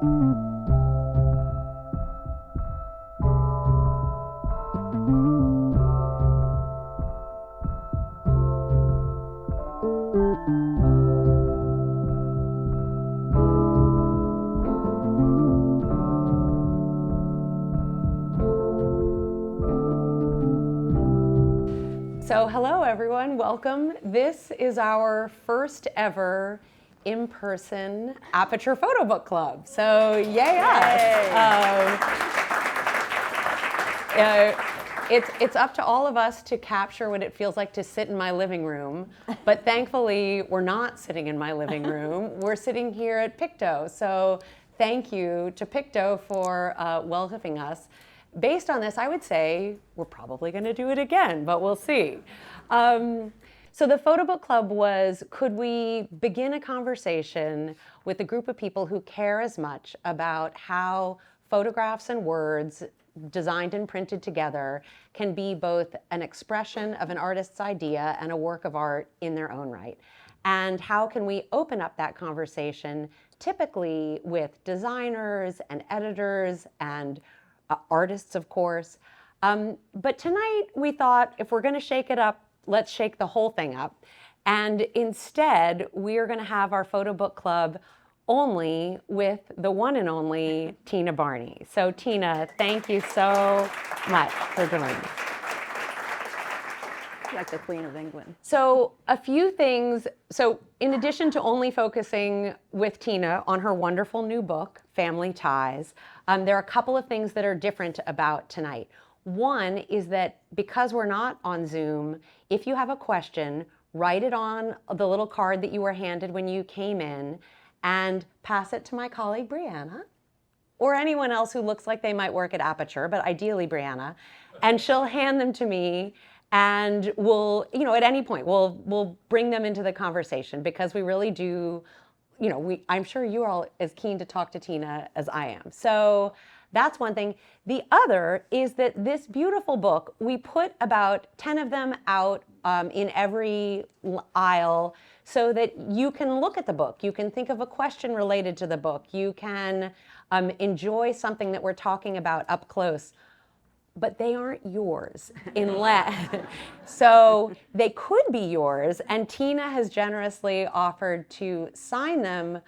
So hello everyone, welcome. This is our first ever in-person Aperture PhotoBook Club. So yay us. It's up to all of us to capture what it feels like to sit in my living room, but thankfully we're not sitting in my living room. We're sitting here at Picto. So thank you to Picto for welcoming us. Based on this, I would say we're probably going to do it again, but we'll see. So the PhotoBook Club was, could we begin a conversation with a group of people who care as much about how photographs and words designed and printed together can be both an expression of an artist's idea and a work of art in their own right? And how can we open up that conversation, typically with designers and editors and artists, of course. But tonight we thought if we're going to shake it up, let's shake the whole thing up. And instead, we are going to have our photo book club only with the one and only Tina Barney. So Tina, thank you so much for joining us. Like the Queen of England. So a few things. So in addition to only focusing with Tina on her wonderful new book, Family Ties, there are a couple of things that are different about tonight. One is that because we're not on Zoom, if you have a question, write it on the little card that you were handed when you came in and pass it to my colleague Brianna or anyone else who looks like they might work at Aperture, but ideally Brianna, and she'll hand them to me. And we'll, at any point, we'll bring them into the conversation because we really do, I'm sure you're all as keen to talk to Tina as I am. So that's one thing. The other is that this beautiful book, we put about 10 of them out in every aisle so that you can look at the book. You can think of a question related to the book. You can enjoy something that we're talking about up close. But they aren't yours unless, so they could be yours, and Tina has generously offered to sign them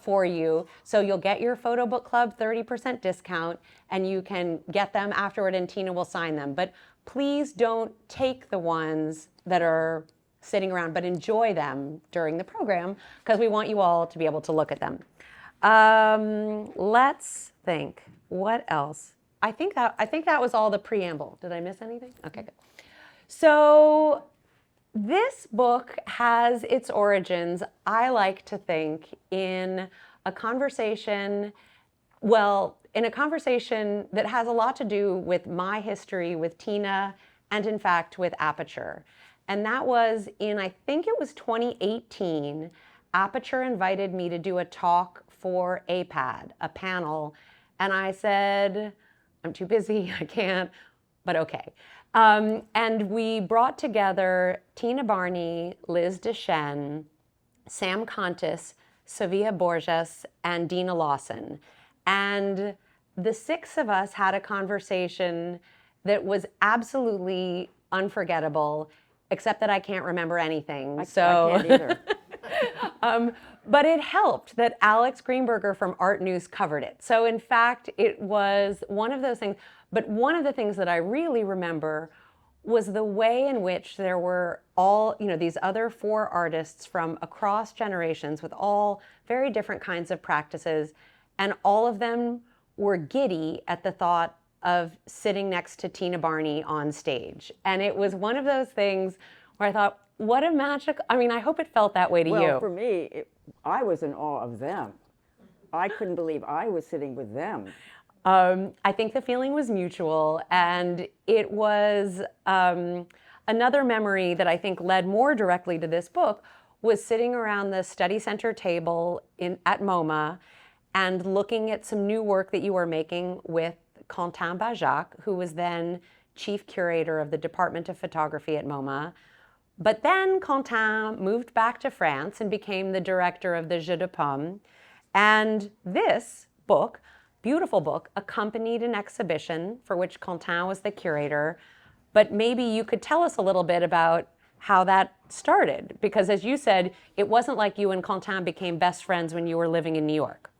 for you, so you'll get your Photo Book Club 30% discount, and you can get them afterward, and Tina will sign them. But please don't take the ones that are sitting around, but enjoy them during the program, because we want you all to be able to look at them. Let's think, what else? I think that was all the preamble. Did I miss anything? Okay, good. So this book has its origins, I like to think, in a conversation that has a lot to do with my history with Tina and, in fact, with Aperture. And that was in, I think it was 2018, Aperture invited me to do a talk for APAD, a panel, and I said, I'm too busy, I can't, but okay. And we brought together Tina Barney, Liz Deschênes, Sam Contis, Sevilla Borges, and Dina Lawson. And the six of us had a conversation that was absolutely unforgettable, except that I can't remember anything. I can't either. But it helped that Alex Greenberger from Art News covered it. So in fact, it was one of those things. But one of the things that I really remember was the way in which there were all, these other four artists from across generations with all very different kinds of practices. And all of them were giddy at the thought of sitting next to Tina Barney on stage. And it was one of those things where I thought, what a magical, I hope it felt that way to you. Well, for me, I was in awe of them. I couldn't believe I was sitting with them. I think the feeling was mutual, and it was another memory that I think led more directly to this book was sitting around the study center table at MoMA and looking at some new work that you were making with Quentin Bajac, who was then chief curator of the Department of Photography at MoMA. But then Quentin moved back to France and became the director of the Jeu de Paume. And this book, beautiful book, accompanied an exhibition for which Quentin was the curator. But maybe you could tell us a little bit about how that started, because as you said, it wasn't like you and Quentin became best friends when you were living in New York,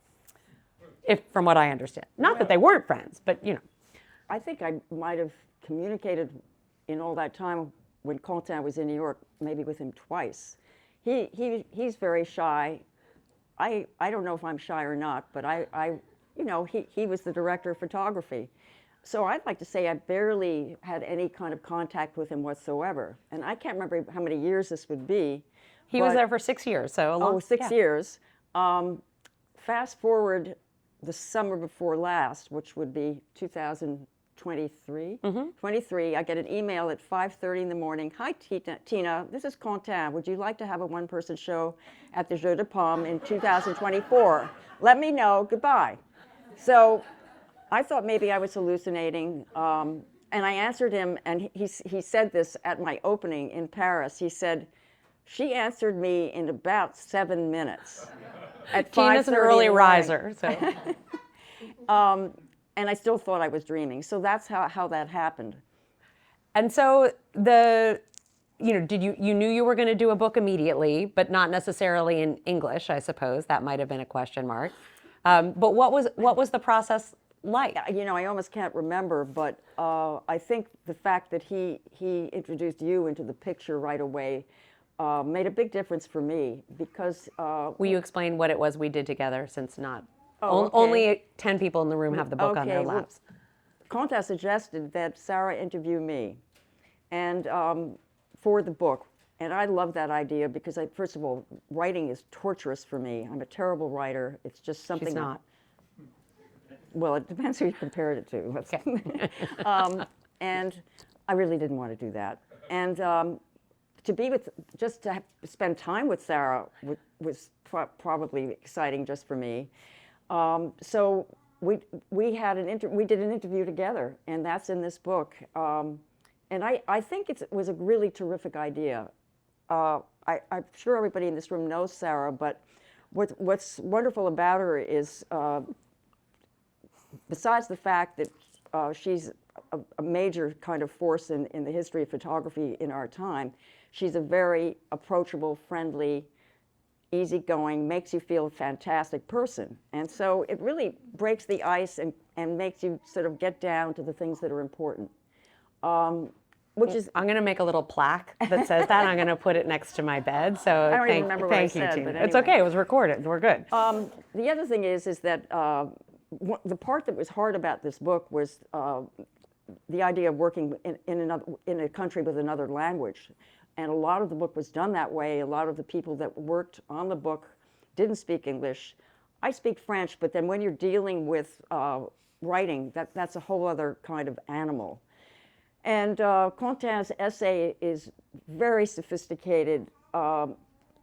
if from what I understand. Not that they weren't friends, but you know. I think I might have communicated in all that time when Quentin was in New York, maybe with him twice. He's very shy. I don't know if I'm shy or not, but he was the director of photography. So I'd like to say I barely had any kind of contact with him whatsoever. And I can't remember how many years this would be. He was there for 6 years, so a long, 6 years. Fast forward the summer before last, which would be 2023. 23, I get an email at 5:30 in the morning. Hi, Tina, this is Quentin. Would you like to have a one-person show at the Jeux de Paume in 2024? Let me know. Goodbye. So I thought maybe I was hallucinating, and I answered him, and he said this at my opening in Paris. He said, she answered me in about 7 minutes. At Tina's an early riser. So. And I still thought I was dreaming. So that's how that happened. And so you knew you were going to do a book immediately, but not necessarily in English, I suppose. That might have been a question mark. But what was the process like? You know, I almost can't remember, but I think the fact that he introduced you into the picture right away made a big difference for me, because... Will you explain what it was we did together, since not... Okay. Only 10 people in the room have the book on their laps. Well, Quentin suggested that Sarah interview me and for the book. And I love that idea because, first of all, writing is torturous for me. I'm a terrible writer. It's just something... She's not. Well, it depends who you compared it to. Okay. And I really didn't want to do that. And just to spend time with Sarah was probably exciting just for me. So we did an interview together, and that's in this book. And I think it was a really terrific idea. I'm sure everybody in this room knows Sarah, but what's wonderful about her is, besides the fact that she's a major kind of force in the history of photography in our time, she's a very approachable, friendly, easygoing, makes you feel a fantastic person. And so it really breaks the ice and makes you sort of get down to the things that are important. Which is... I'm going to make a little plaque that says that. I'm going to put it next to my bed. So I don't even remember what I said, Tina. but anyway. It's okay. It was recorded. We're good. The other thing is that the part that was hard about this book was the idea of working in a country with another language. And a lot of the book was done that way. A lot of the people that worked on the book didn't speak English. I speak French, but then when you're dealing with writing, that's a whole other kind of animal. And Quentin's essay is very sophisticated.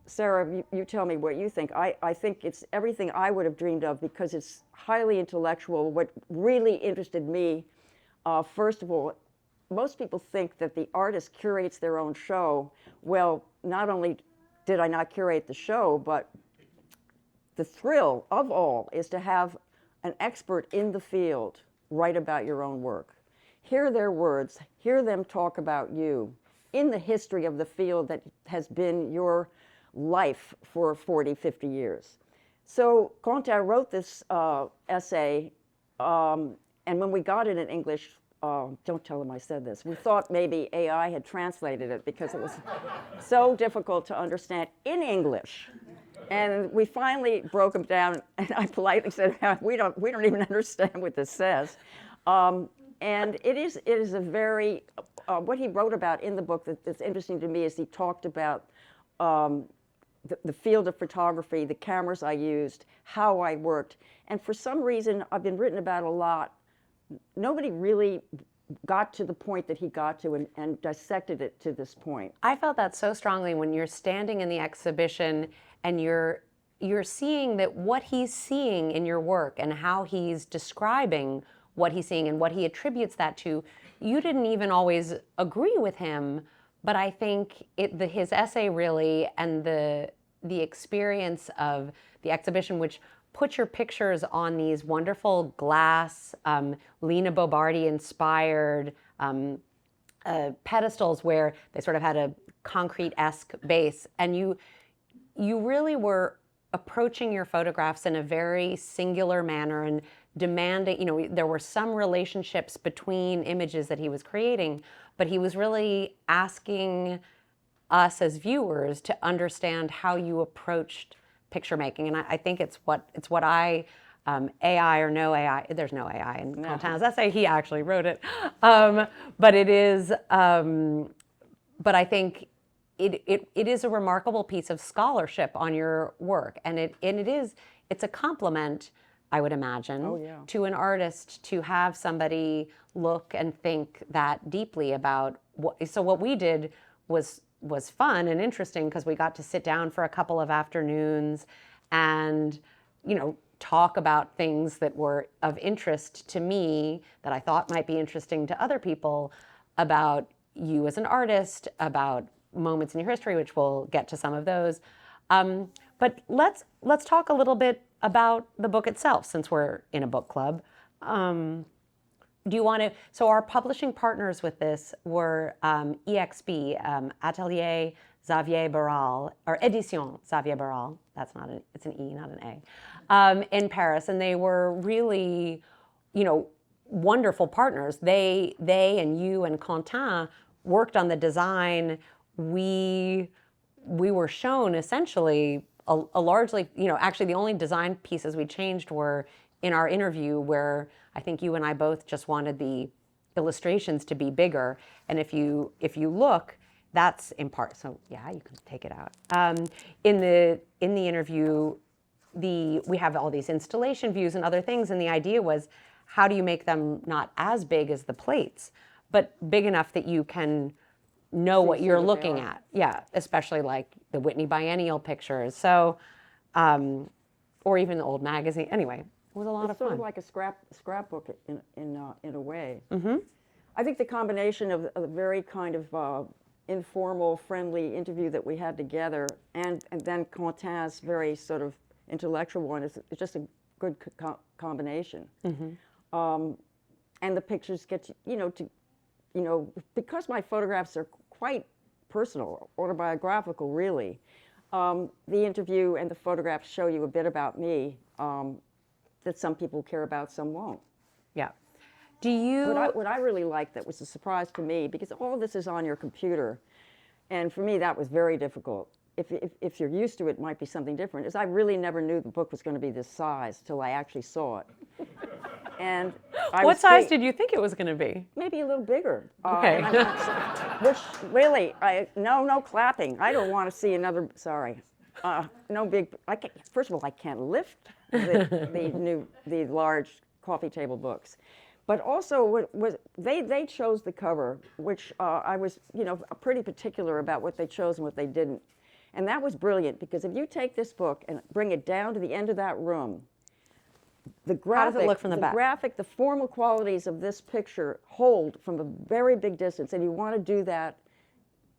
Sarah, you tell me what you think. I think it's everything I would have dreamed of, because it's highly intellectual. What really interested me, first of all, most people think that the artist curates their own show. Well, not only did I not curate the show, but the thrill of all is to have an expert in the field write about your own work. Hear their words, hear them talk about you in the history of the field that has been your life for 40, 50 years. So Quentin wrote this essay, and when we got it in English, don't tell him I said this. We thought maybe AI had translated it because it was so difficult to understand in English. And we finally broke him down, and I politely said, we don't even understand what this says. And it is a very, what he wrote about in the book that's interesting to me is he talked about the field of photography, the cameras I used, how I worked. And for some reason, I've been written about a lot. Nobody really got to the point that he got to and dissected it to this point. I felt that so strongly when you're standing in the exhibition and you're seeing that what he's seeing in your work and how he's describing what he's seeing and what he attributes that to. You didn't even always agree with him, but I think his essay really, and the experience of the exhibition, which put your pictures on these wonderful glass, Lena Bobardi-inspired pedestals where they sort of had a concrete-esque base, and you really were approaching your photographs in a very singular manner and demanding, there were some relationships between images that he was creating, but he was really asking us as viewers to understand how you approached picture making. And I think it's what I, AI or no AI, there's no AI in Quentin's essay, he actually wrote it. But it is, but I think it is a remarkable piece of scholarship on your work. And it's a compliment, I would imagine, to an artist to have somebody look and think that deeply about what we did was fun and interesting because we got to sit down for a couple of afternoons and, talk about things that were of interest to me that I thought might be interesting to other people about you as an artist, about moments in your history, which we'll get to some of those. But let's talk a little bit about the book itself, since we're in a book club. Do you want to? So our publishing partners with this were EXB, Atelier Xavier Barral, or Édition Xavier Barral. That's not it's an E, not an A, in Paris, and they were really, wonderful partners. They and you and Quentin worked on the design. We were shown essentially a largely, actually the only design pieces we changed were in our interview, where I think you and I both just wanted the illustrations to be bigger. And if you look, that's in part. So yeah, you can take it out. In the interview, we have all these installation views and other things, and the idea was, how do you make them not as big as the plates, but big enough that you can know what you're looking at? Yeah, especially like the Whitney Biennial pictures. So, or even the old magazine. Anyway, it was a lot of fun. Sort of like a scrapbook in a way. Mm-hmm. I think the combination of a very kind of informal, friendly interview that we had together, and then Quentin's very sort of intellectual one is just a good combination. Mm-hmm. And the pictures get because my photographs are quite personal, autobiographical, really. The interview and the photographs show you a bit about me that some people care about, some won't. Yeah. Do you? What I really liked that was a surprise to me, because all of this is on your computer, and for me that was very difficult. If you're used to it, it might be something different. Is I really never knew the book was going to be this size till I actually saw it. And what size did you think it was going to be? Maybe a little bigger. Okay. Which really, no clapping. I don't want to see another. Sorry, no big. First of all, I can't lift the large coffee table books, but also they chose the cover, which I was pretty particular about what they chose and what they didn't, and that was brilliant, because if you take this book and bring it down to the end of that room, the graphic, how does it look from the back? The formal qualities of this picture hold from a very big distance, and you want to do that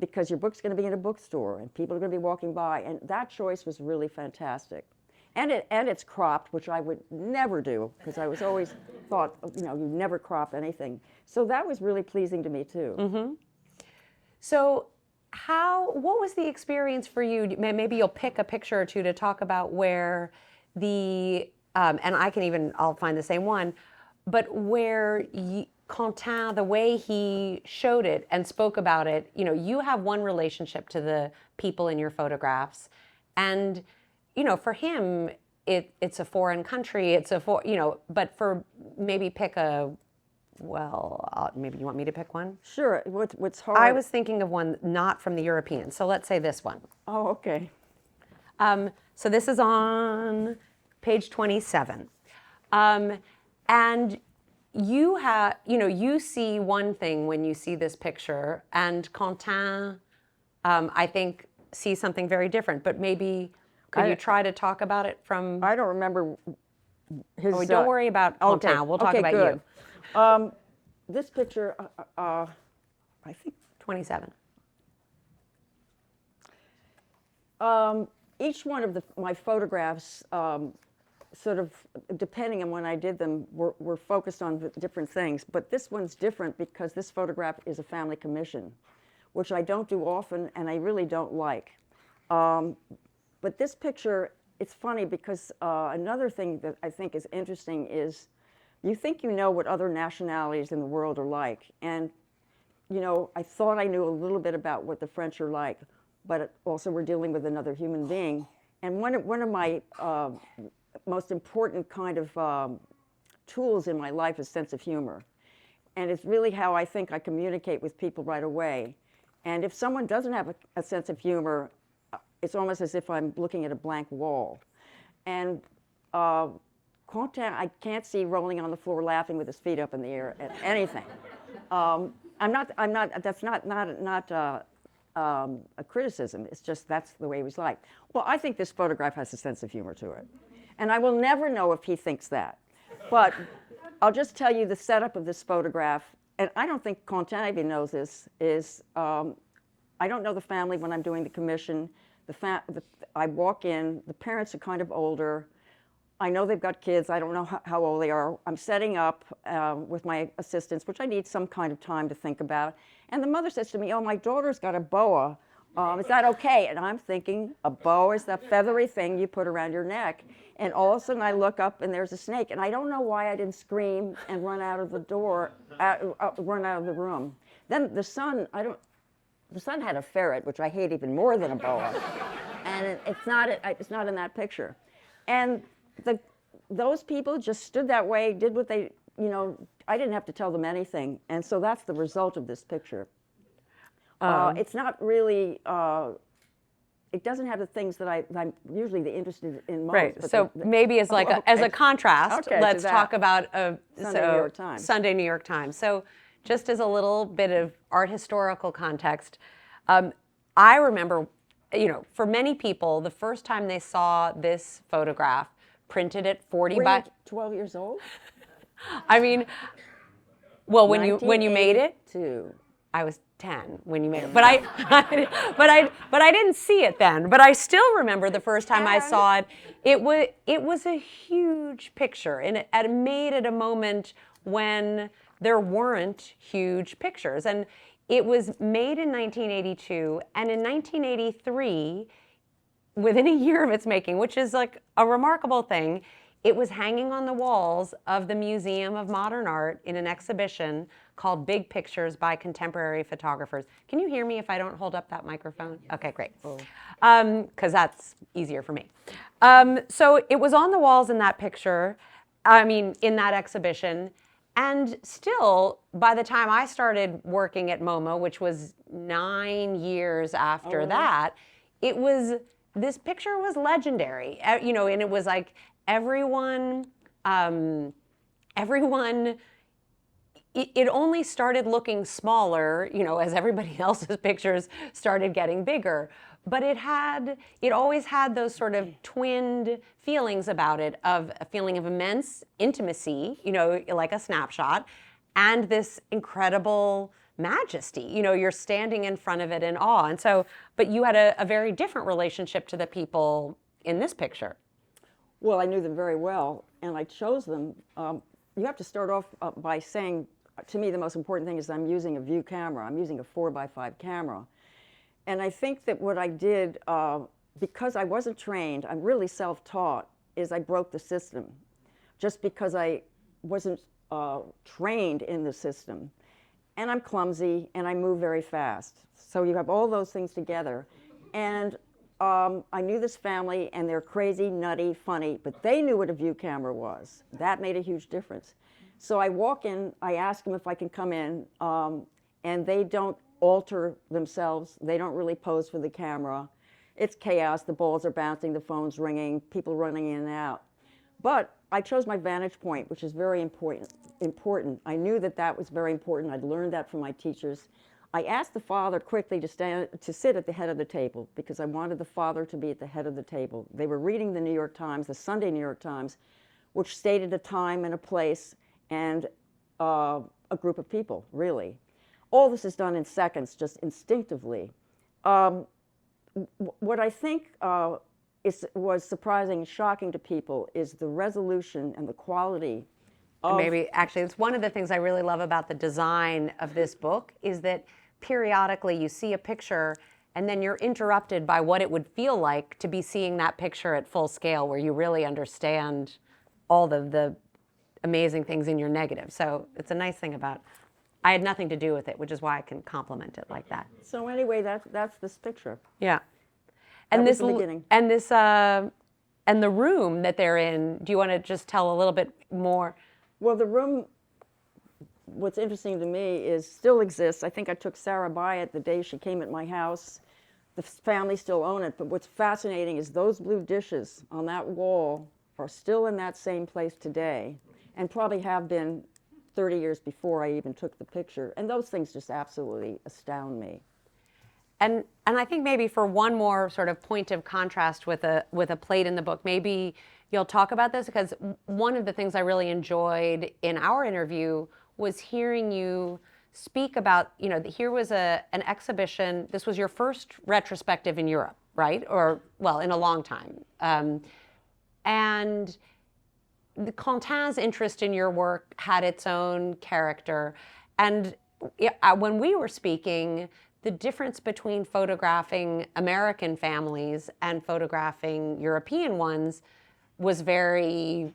because your book's going to be in a bookstore and people are going to be walking by, and that choice was really fantastic. And it's cropped, which I would never do, because I was always thought, you never crop anything. So that was really pleasing to me too. Mm-hmm. So what was the experience for you? Maybe you'll pick a picture or two to talk about where and I'll find the same one, but where Quentin, the way he showed it and spoke about it, you have one relationship to the people in your photographs, and, for him, it's a foreign country, but for maybe maybe you want me to pick one? Sure. What's hard? I was thinking of one not from the European, so let's say this one. Oh, okay. So this is on page 27. And you see one thing when you see this picture, and Quentin, I think, sees something very different, but maybe could you try to talk about it from... I don't remember his... Oh, don't worry about Quentin, okay. We'll talk about good. You. This picture, I think... 27. Each one of my photographs sort of, depending on when I did them, were focused on different things. But this one's different because this photograph is a family commission, which I don't do often and I really don't like. But this picture, it's funny because another thing that I think is interesting is you think you know what other nationalities in the world are like. And, you know, I thought I knew a little bit about what the French are like, but also we're dealing with another human being. And one of my most important kind of tools in my life is sense of humor. And it's really how I think I communicate with people right away. And if someone doesn't have a sense of humor, it's almost as if I'm looking at a blank wall. And Quentin, I can't see rolling on the floor laughing with his feet up in the air at anything. That's not a criticism. It's just that's the way he was like. Well, I think this photograph has a sense of humor to it. And I will never know if he thinks that. But I'll just tell you the setup of this photograph, and I don't think Quentin even knows this, is I don't know the family when I'm doing the commission. I walk in, the parents are kind of older. I know they've got kids. I don't know how old they are. I'm setting up with my assistants, which I need some kind of time to think about. And the mother says to me, oh, my daughter's got a boa. Is that okay? And I'm thinking, a boa is that feathery thing you put around your neck. And all of a sudden I look up and there's a snake. And I don't know why I didn't scream and run out of the door, run out of the room. Then the son had a ferret, which I hate even more than a boa. And it's not in that picture. And those people just stood that way, did what they, you know, I didn't have to tell them anything. And so that's the result of this picture. It's not really, it doesn't have the things that I'm usually interested in most. Right, so maybe as like as a contrast, let's talk about Sunday New York Times. Sunday New York Times. So just as a little bit of art historical context, I remember, you know, for many people, the first time they saw this photograph printed at 40 Were by... you 12 years old? I mean, well, when you made it, I was 10 when you made it, but I didn't see it then. But I still remember the first time I saw it. It was a huge picture, and it made at a moment when there weren't huge pictures, and it was made in 1982, and in 1983, within a year of its making, which is like a remarkable thing, it was hanging on the walls of the Museum of Modern Art in an exhibition called Big Pictures by Contemporary Photographers. Can you hear me if I don't hold up that microphone? Okay, great. Because that's easier for me. So it was on the walls in that picture, in that exhibition. And still, by the time I started working at MoMA, which was 9 years after that, this picture was legendary. You know, and it was like everyone, it only started looking smaller, you know, as everybody else's pictures started getting bigger. But it always had those sort of twinned feelings about it, of a feeling of immense intimacy, you know, like a snapshot, and this incredible majesty. You know, you're standing in front of it in awe. And so, but you had a very different relationship to the people in this picture. Well, I knew them very well, and I chose them. You have to start off by saying, to me, the most important thing is I'm using a view camera. I'm using a 4x5 camera. And I think that what I did, because I wasn't trained, I'm really self-taught, is I broke the system. Just because I wasn't trained in the system. And I'm clumsy, and I move very fast. So you have all those things together. And I knew this family, and they're crazy, nutty, funny, but they knew what a view camera was. That made a huge difference. So I walk in, I ask them if I can come in, and they don't alter themselves. They don't really pose for the camera. It's chaos. The balls are bouncing, the phone's ringing, people running in and out. But I chose my vantage point, which is very important. I knew that that was very important. I'd learned that from my teachers. I asked the father quickly to sit at the head of the table because I wanted the father to be at the head of the table. They were reading the New York Times, the Sunday New York Times, which stated a time and a place and a group of people, really. All this is done in seconds, just instinctively. What I think was surprising and shocking to people is the resolution and the quality of. Maybe actually it's one of the things I really love about the design of this book is that periodically you see a picture and then you're interrupted by what it would feel like to be seeing that picture at full scale, where you really understand all the amazing things in your negative. So it's a nice thing about, I had nothing to do with it, which is why I can compliment it like that. So anyway, that's this picture. Yeah. That And was this the beginning. and this and the room that they're in, do you want to just tell a little bit more? Well, the room, what's interesting to me is still exists. I think I took Sarah by it the day she came at my house. The family still own it, but what's fascinating is those blue dishes on that wall are still in that same place today, and probably have been 30 years before I even took the picture. And those things just absolutely astound me. And I think maybe for one more sort of point of contrast with a plate in the book, maybe you'll talk about this, because one of the things I really enjoyed in our interview was hearing you speak about, here was an exhibition. This was your first retrospective in Europe, right? Or, well, in a long time. And the Quentin's interest in your work had its own character. And when we were speaking, the difference between photographing American families and photographing European ones was very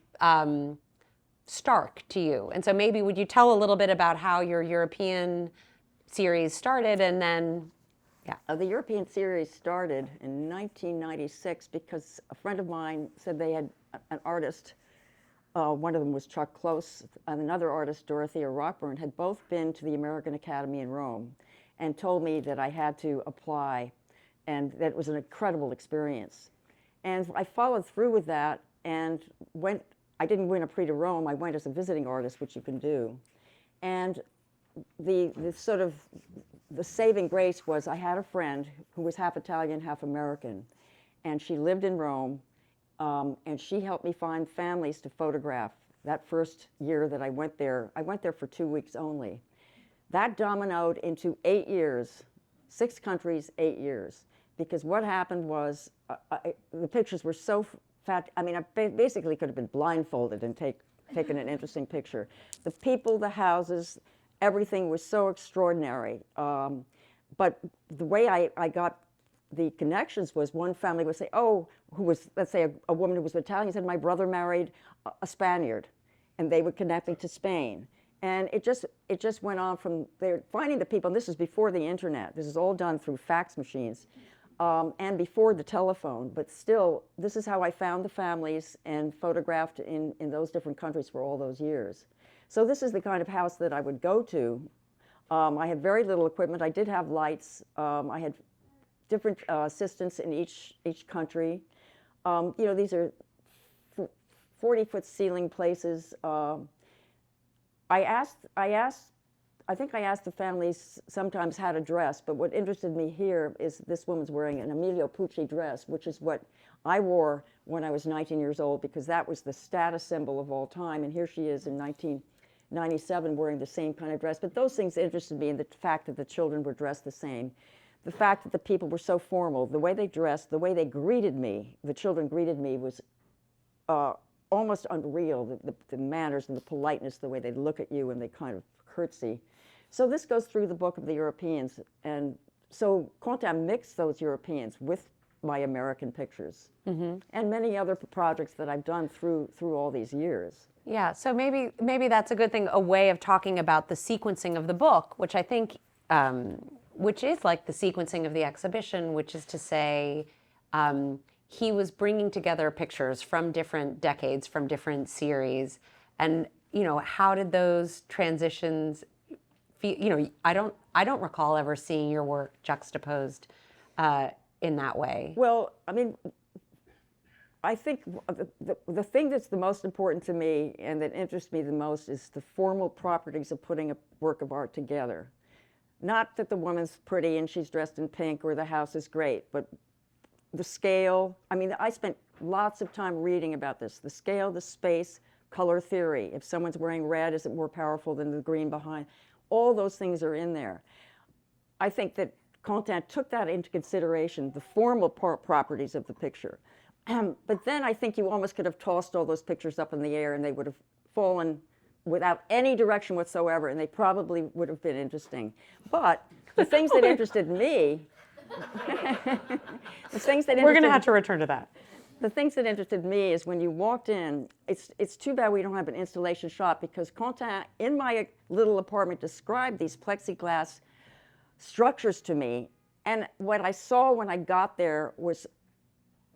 stark to you. And so maybe would you tell a little bit about how your European series started, and then, The European series started in 1996 because a friend of mine said they had an artist, one of them was Chuck Close, and another artist, Dorothea Rockburn, had both been to the American Academy in Rome and told me that I had to apply, and that it was an incredible experience. And I followed through with that and went. I didn't win a Prix de Rome. I went as a visiting artist, which you can do. And the sort of the saving grace was I had a friend who was half Italian, half American, and she lived in Rome, and she helped me find families to photograph. That first year that I went there for 2 weeks only. That dominoed into 8 years, 6 countries, 8 years. Because what happened was the pictures were so fat. I mean, I basically could have been blindfolded and taken an interesting picture. The people, the houses, everything was so extraordinary. But the way I got the connections was one family would say, who was, let's say, a woman who was Italian, said, my brother married a Spaniard, and they would connect me to Spain. And it just went on from there. Finding the people, and this is before the internet. This is all done through fax machines, and before the telephone. But still, this is how I found the families and photographed in those different countries for all those years. So this is the kind of house that I would go to. I had very little equipment. I did have lights. I had different assistants in each country. These are 40-foot ceiling places. I think I asked the families sometimes how to dress, but what interested me here is this woman's wearing an Emilio Pucci dress, which is what I wore when I was 19 years old, because that was the status symbol of all time. And here she is in 1997 wearing the same kind of dress. But those things interested me, in the fact that the children were dressed the same, the fact that the people were so formal, the way they dressed, the way they greeted me, the children greeted me was almost unreal, the manners and the politeness, the way they look at you and they kind of curtsy. So this goes through the book of the Europeans. And so Quentin mixed those Europeans with my American pictures, and many other projects that I've done through all these years. Yeah, so maybe that's a good thing, a way of talking about the sequencing of the book, which I think, which is like the sequencing of the exhibition, which is to say, he was bringing together pictures from different decades, from different series, and how did those transitions feel? I don't recall ever seeing your work juxtaposed in that way. Well, I mean, I think the thing that's the most important to me and that interests me the most is the formal properties of putting a work of art together. Not that the woman's pretty and she's dressed in pink or the house is great, but the scale. I mean, I spent lots of time reading about this. The scale, the space, color theory. If someone's wearing red, is it more powerful than the green behind? All those things are in there. I think that Quentin took that into consideration, the formal properties of the picture. But then I think you almost could have tossed all those pictures up in the air and they would have fallen without any direction whatsoever, and they probably would have been interesting. But the things that interested me, the things that We're going to interested have to return to that. the things that interested me is when you walked in, it's too bad we don't have an installation shot, because Quentin, in my little apartment, described these plexiglass structures to me. And what I saw when I got there was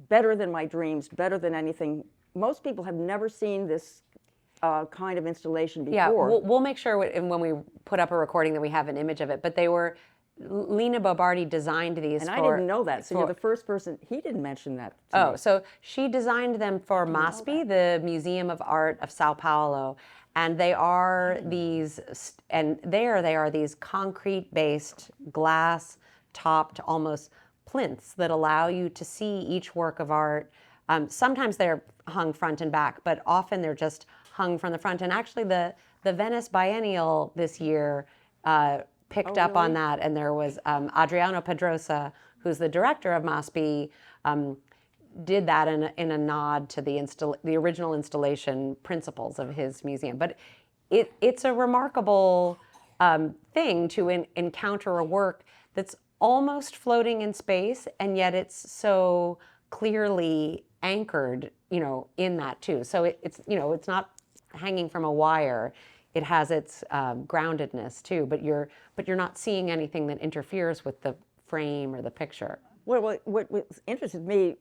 better than my dreams, better than anything. Most people have never seen this kind of installation before. Yeah, we'll make sure when we put up a recording that we have an image of it. But they were, Lina Bobardi designed these. And I didn't know that. So you're the first person. He didn't mention that to me. So she designed them for MASPI, the Museum of Art of Sao Paulo, and they are these, and there they are these concrete-based, glass-topped, almost plinths that allow you to see each work of art. Sometimes they're hung front and back, but often they're just hung from the front. And actually, the Venice Biennial this year picked up on that, and there was Adriano Pedrosa, who's the director of MASPI, did that in a nod to the original installation principles of his museum. But it's a remarkable thing to encounter a work that's almost floating in space, and yet it's so clearly anchored, in that too. So it's not hanging from a wire. It has its groundedness too, but you're not seeing anything that interferes with the frame or the picture. Well, what interested me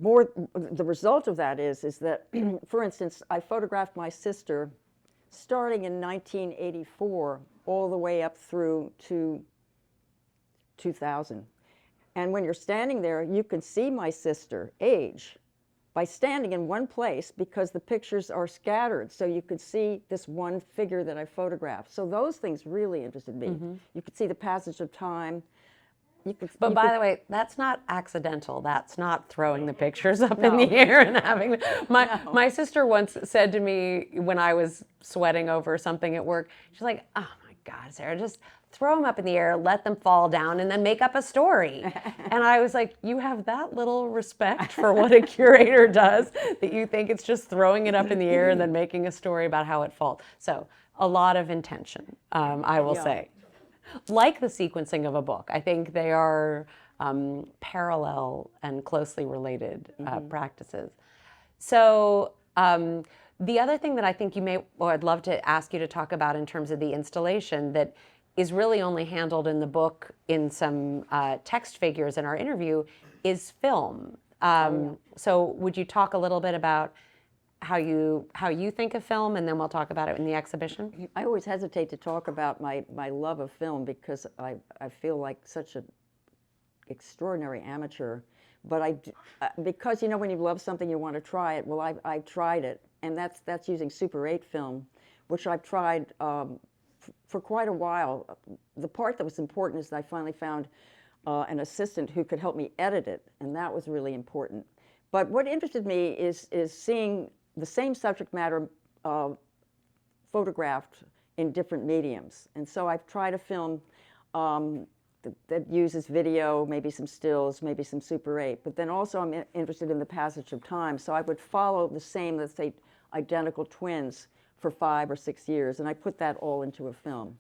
more, the result of that is that, for instance, I photographed my sister starting in 1984 all the way up through to 2000. And when you're standing there, you can see my sister age by standing in one place, because the pictures are scattered. So you could see this one figure that I photographed. So those things really interested me. Mm-hmm. You could see the passage of time. But by the way, that's not accidental. That's not throwing the pictures up in the air and having my sister once said to me when I was sweating over something at work, she's like, "Oh my God, Sarah, just throw them up in the air, let them fall down, and then make up a story." And I was like, you have that little respect for what a curator does that you think it's just throwing it up in the air and then making a story about how it falls. So a lot of intention, I will say. Like the sequencing of a book, I think they are parallel and closely related practices. So the other thing that I think I'd love to ask you to talk about in terms of the installation that is really only handled in the book in some text figures in our interview is film. So would you talk a little bit about how you think of film, and then we'll talk about it in the exhibition? I always hesitate to talk about my love of film, because I feel like such an extraordinary amateur. But because when you love something, you want to try it. Well, I tried it, and that's using Super 8 film, which I've tried for quite a while. The part that was important is that I finally found an assistant who could help me edit it, and that was really important. But what interested me is seeing the same subject matter photographed in different mediums. And so I've tried a film that uses video, maybe some stills, maybe some Super 8, but then also I'm interested in the passage of time. So I would follow the same, let's say, identical twins for 5 or 6 years, and I put that all into a film.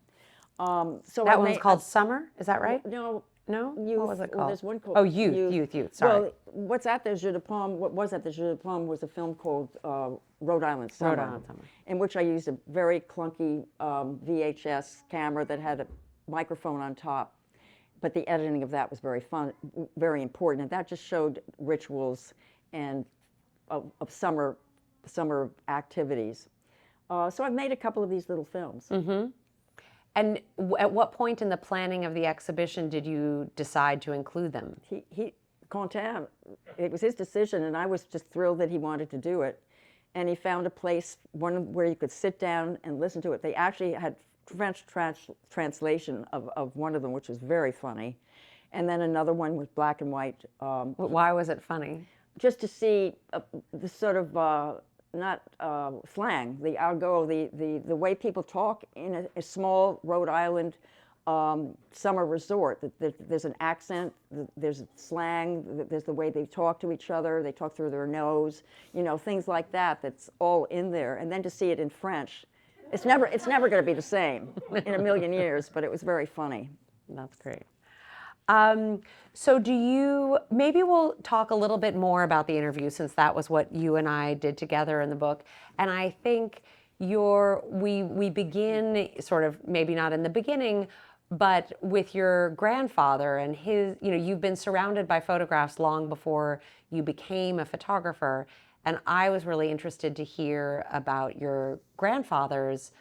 So that one's called Summer, is that right? No. Youth. What was it called? Well, there's one called Youth. Sorry. Well, what was at the Jeu de Paume was a film called Rhode Island Summer, in which I used a very clunky VHS camera that had a microphone on top. But the editing of that was very fun, very important, and that just showed rituals and of summer activities. So I've made a couple of these little films. Mm-hmm. And at what point in the planning of the exhibition did you decide to include them? Quentin, it was his decision, and I was just thrilled that he wanted to do it. And he found a place, one where you could sit down and listen to it. They actually had French translation of one of them, which was very funny. And then another one was black and white. Why was it funny? Just to see the sort of not slang, the argot, the way people talk in a small Rhode Island summer resort. There's an accent, there's slang, there's the way they talk to each other, they talk through their nose, things like that, that's all in there. And then to see it in French, it's never going to be the same in a million years, but it was very funny. That's great. So maybe we'll talk a little bit more about the interview, since that was what you and I did together in the book. And I think we begin sort of, maybe not in the beginning, but with your grandfather and his, you've been surrounded by photographs long before you became a photographer. And I was really interested to hear about your grandfather's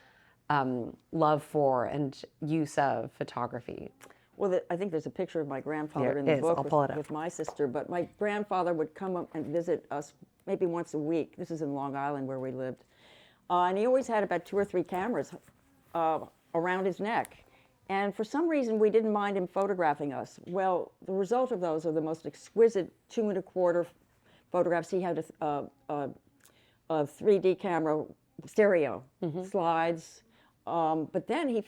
love for and use of photography. Well, I think there's a picture of my grandfather in the book with my sister, but my grandfather would come up and visit us maybe once a week. This is in Long Island where we lived. And he always had about 2 or 3 cameras around his neck. And for some reason, we didn't mind him photographing us. Well, the result of those are the most exquisite 2 1/4 photographs. He had a 3D camera, stereo, slides. But then he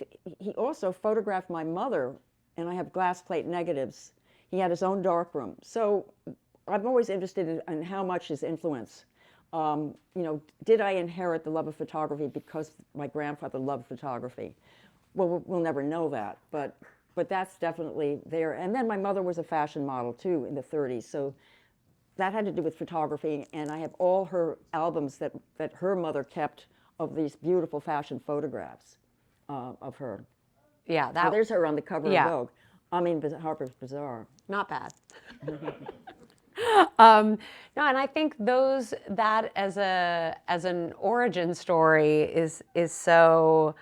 also photographed my mother, and I have glass plate negatives. He had his own darkroom. So I'm always interested in how much his influence. Did I inherit the love of photography because my grandfather loved photography? Well, we'll never know that, but that's definitely there. And then my mother was a fashion model too in the 30s, so that had to do with photography. And I have all her albums that her mother kept of these beautiful fashion photographs of her. Yeah, so there's her on the cover of Vogue. I mean, Harper's Bazaar. Not bad. No, and I think that as an origin story is so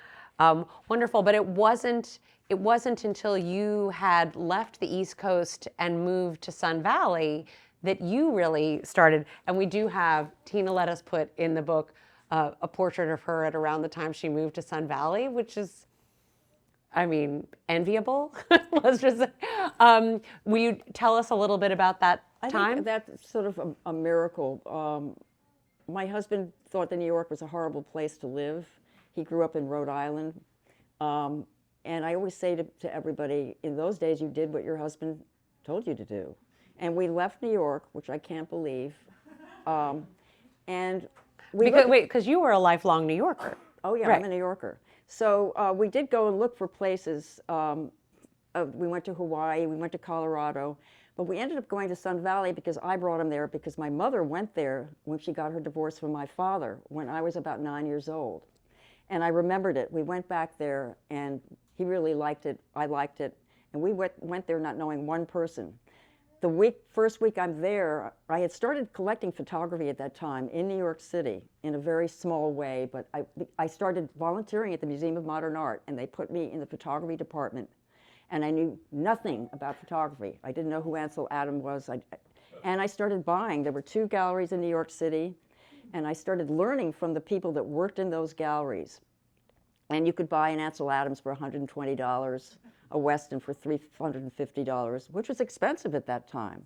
wonderful. But it wasn't until you had left the East Coast and moved to Sun Valley that you really started. And we do have, Tina let us put in the book a portrait of her at around the time she moved to Sun Valley, which is, I mean, enviable. Let's just say. Will you tell us a little bit about that time? I think that's sort of a miracle. My husband thought that New York was a horrible place to live. He grew up in Rhode Island. And I always say to everybody, in those days you did what your husband told you to do. And we left New York, which I can't believe. And because you were a lifelong New Yorker. Oh yeah, right. I'm a New Yorker. So we did go and look for places. We went to Hawaii, we went to Colorado, but we ended up going to Sun Valley because I brought him there because my mother went there when she got her divorce from my father when I was about 9 years old. And I remembered it. We went back there and he really liked it, I liked it, and we went there not knowing one person. The first week I'm there, I had started collecting photography at that time in New York City in a very small way, but I started volunteering at the Museum of Modern Art, and they put me in the photography department, and I knew nothing about photography. I didn't know who Ansel Adams was, and I started buying. There were 2 galleries in New York City, and I started learning from the people that worked in those galleries. And you could buy an Ansel Adams for $120. A Weston for $350, which was expensive at that time.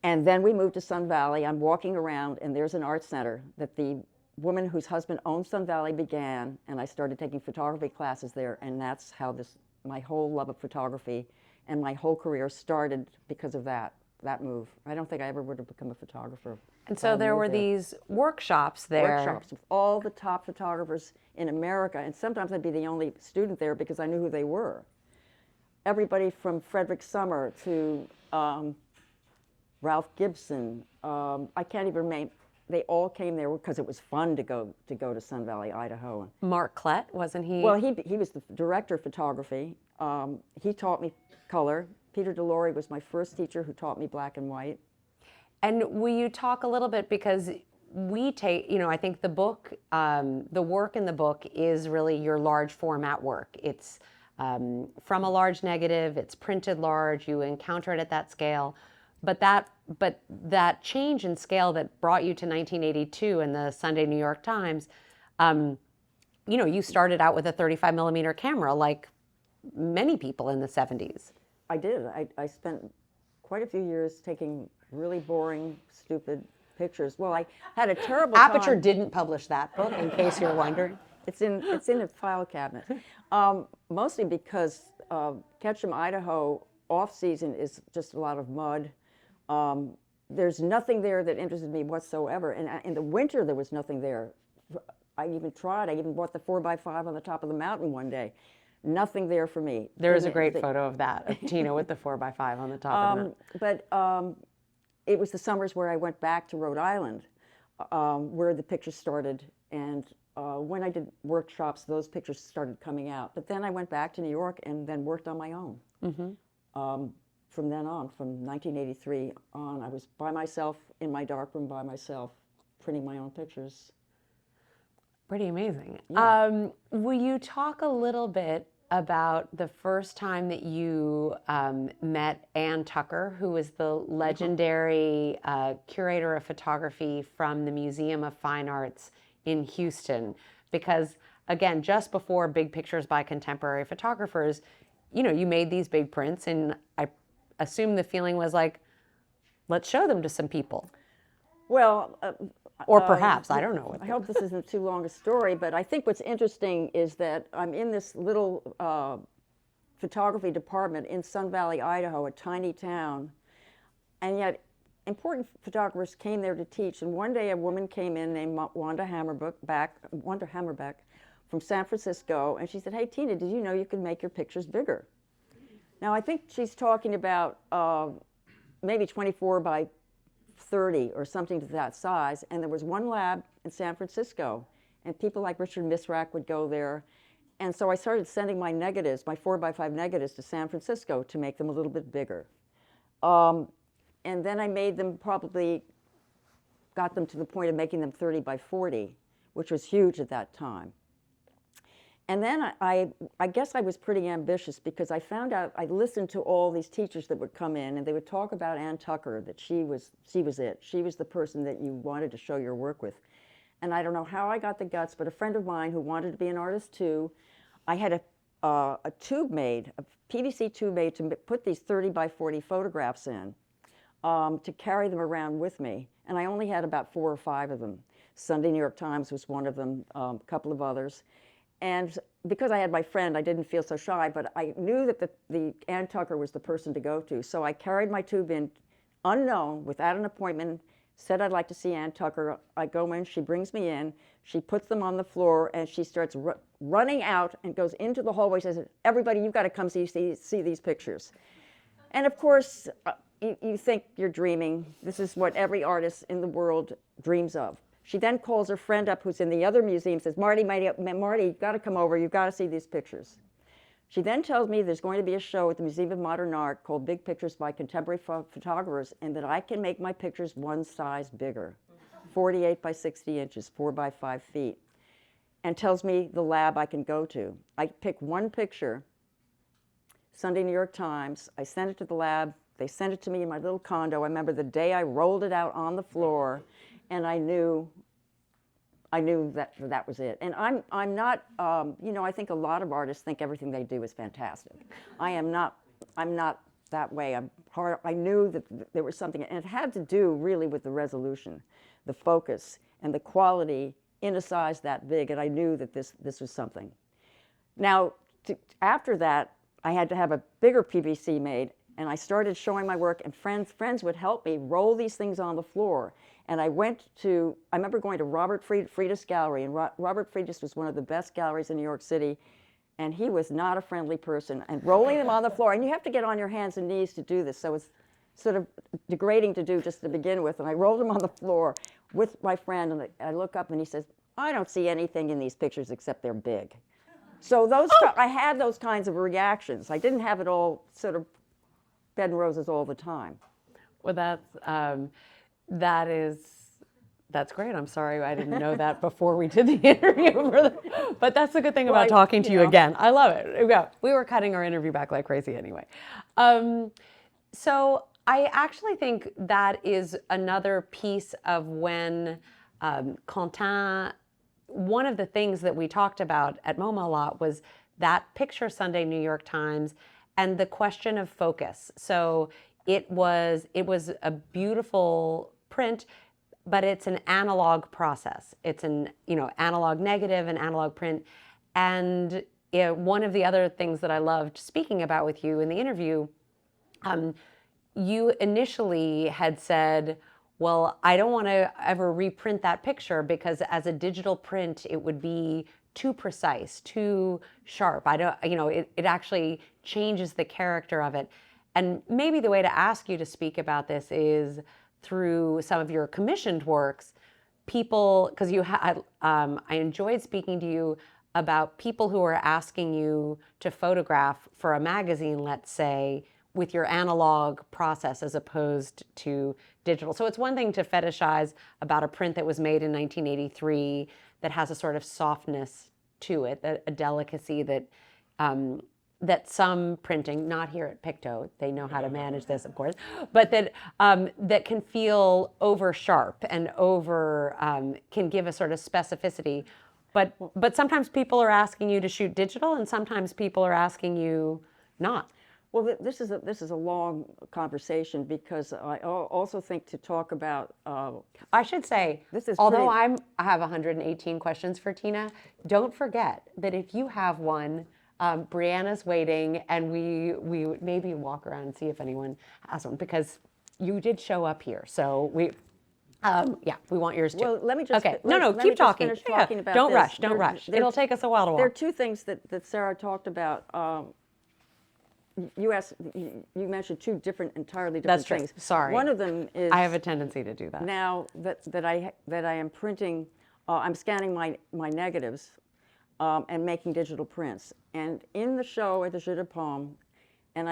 And then we moved to Sun Valley. I'm walking around, and there's an art center that the woman whose husband owned Sun Valley began, and I started taking photography classes there, and that's how my whole love of photography and my whole career started because of that move. I don't think I ever would have become a photographer. And so there were these workshops there. Workshops with all the top photographers in America, and sometimes I'd be the only student there because I knew who they were. Everybody from Frederick Sommer to Ralph Gibson. I can't even name. They all came there because it was fun to go to Sun Valley, Idaho. Mark Quittet, wasn't he? Well, he was the director of photography. He taught me color. Peter DeLore was my first teacher who taught me black and white. And will you talk a little bit, because we take, I think the book, the work in the book is really your large format work. It's from a large negative, it's printed large, you encounter it at that scale. But that change in scale that brought you to 1982 in the Sunday New York Times, you started out with a 35 millimeter camera like many people in the 70s. I did. I spent quite a few years taking really boring, stupid pictures. Well, I had a terrible Aperture time. didn't publish that book, in case you're wondering. It's in a file cabinet. Mostly because Ketchum, Idaho, off season is just a lot of mud. There's nothing there that interested me whatsoever. And in the winter, there was nothing there. I even tried. I even bought the 4x5 on the top of the mountain one day. Nothing there for me. There is a great photo of that, of Tina with the 4x5 on the top of it. But it was the summers where I went back to Rhode Island, where the pictures started. And when I did workshops, those pictures started coming out. But then I went back to New York and then worked on my own. From then on, from 1983 on, I was by myself in my darkroom by myself, printing my own pictures. Pretty amazing. Yeah. Will you talk a little bit about the first time that you met Ann Tucker, who is the legendary curator of photography from the Museum of Fine Arts in Houston? Because again, just before Big Pictures by Contemporary Photographers, you know, you made these big prints, and I assume the feeling was like, let's show them to some people. Well, or perhaps, I don't know. I hope this isn't too long a story, but I think what's interesting is that I'm in this little photography department in Sun Valley, Idaho, a tiny town, and yet important photographers came there to teach. And one day a woman came in named Wanda Hammerbeck from San Francisco, and she said, "Hey, Tina, did you know you could make your pictures bigger?" Now, I think she's talking about maybe 24 by 30 or something to that size, and there was one lab in San Francisco, and people like Richard Misrak would go there. And so I started sending my negatives, my 4x5 negatives, to San Francisco to make them a little bit bigger. And then I made them, got them to the point of making them 30 by 40, which was huge at that time. And then I guess I was pretty ambitious, because I found out, I listened to all these teachers that would come in, and they would talk about Ann Tucker, that she was it. She was the person that you wanted to show your work with. And I don't know how I got the guts, but a friend of mine who wanted to be an artist too, I had a tube made, a PVC tube made to put these 30 by 40 photographs in, to carry them around with me. And I only had about 4 or 5 of them. Sunday New York Times was one of them, a couple of others. And because I had my friend, I didn't feel so shy, but I knew that the Ann Tucker was the person to go to. So I carried my tube in, unknown, without an appointment, said I'd like to see Ann Tucker. I go in, she brings me in, she puts them on the floor, and she starts running out and goes into the hallway, says, "Everybody, you've got to come see these pictures." And of course, you think you're dreaming. This is what every artist in the world dreams of. She then calls her friend up who's in the other museum, says, Marty, you've got to come over. You've got to see these pictures. She then tells me there's going to be a show at the Museum of Modern Art called Big Pictures by Contemporary Photographers, and that I can make my pictures one size bigger, 48 by 60 inches, 4 by 5 feet, and tells me the lab I can go to. I pick one picture, Sunday New York Times. I send it to the lab. They sent it to me in my little condo. I remember the day I rolled it out on the floor, and I knew that was it. And I'm not, you know, I think a lot of artists think everything they do is fantastic. I'm not that way. I knew that there was something, and it had to do really with the resolution, the focus, and the quality in a size that big, and I knew that this was something. Now, after that, I had to have a bigger PVC made, and I started showing my work, and friends would help me roll these things on the floor. And I remember going to Robert Friedis Gallery, and Robert Friedis was one of the best galleries in New York City, and he was not a friendly person, and rolling them on the floor, and you have to get on your hands and knees to do this, so it's sort of degrading to do just to begin with, and I rolled them on the floor with my friend, and I look up, and he says, "I don't see anything in these pictures except they're big." So I had those kinds of reactions. I didn't have it all sort of bed and roses all the time. Well, that's great. I'm sorry I didn't know that before we did the interview. But that's the good thing about talking to you again. I love it. Yeah, we were cutting our interview back like crazy anyway. So I actually think that is another piece of when Quentin, one of the things that we talked about at MoMA a lot was that picture Sunday New York Times and the question of focus. So it was a beautiful print. but it's an analog process. It's an, analog negative and analog print. And one of the other things that I loved speaking about with you in the interview, you initially had said, well, I don't want to ever reprint that picture because as a digital print, it would be too precise, too sharp. I don't, it actually changes the character of it. And maybe the way to ask you to speak about this is through some of your commissioned works, people, because I enjoyed speaking to you about people who are asking you to photograph for a magazine, let's say, with your analog process as opposed to digital. So it's one thing to fetishize about a print that was made in 1983 that has a sort of softness to it, a delicacy that that some printing, not here at Picto, they know how to manage this, of course, but that can feel over sharp and can give a sort of specificity. But sometimes people are asking you to shoot digital, and sometimes people are asking you not. Well, this is a long conversation because I also think to talk about. I should say, although I have 118 questions for Tina, don't forget that if you have one, Brianna's waiting, and we would maybe walk around and see if anyone has one, because you did show up here, so we want yours too. Well, let me just okay. Keep talking. About don't this. Don't rush. It'll take us a while to walk. There are two things that Sarah talked about. You mentioned two entirely different That's true. things. Sorry. One of them is I have a tendency to do that. Now that I am printing, I'm scanning my negatives and making digital prints. And in the show at the Jeu de Paume, and